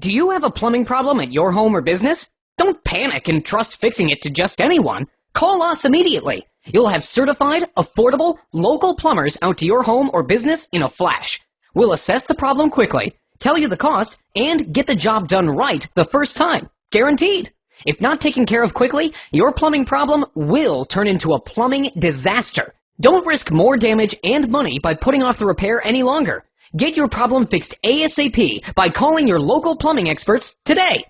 Do you have a plumbing problem at your home or business? Don't panic and trust fixing it to just anyone. Call us immediately. You'll have certified, affordable, local plumbers out to your home or business in a flash. We'll assess the problem quickly, tell you the cost, and get the job done right the first time. Guaranteed. If not taken care of quickly, your plumbing problem will turn into a plumbing disaster. Don't risk more damage and money by putting off the repair any longer. Get your problem fixed ASAP by calling your local plumbing experts today.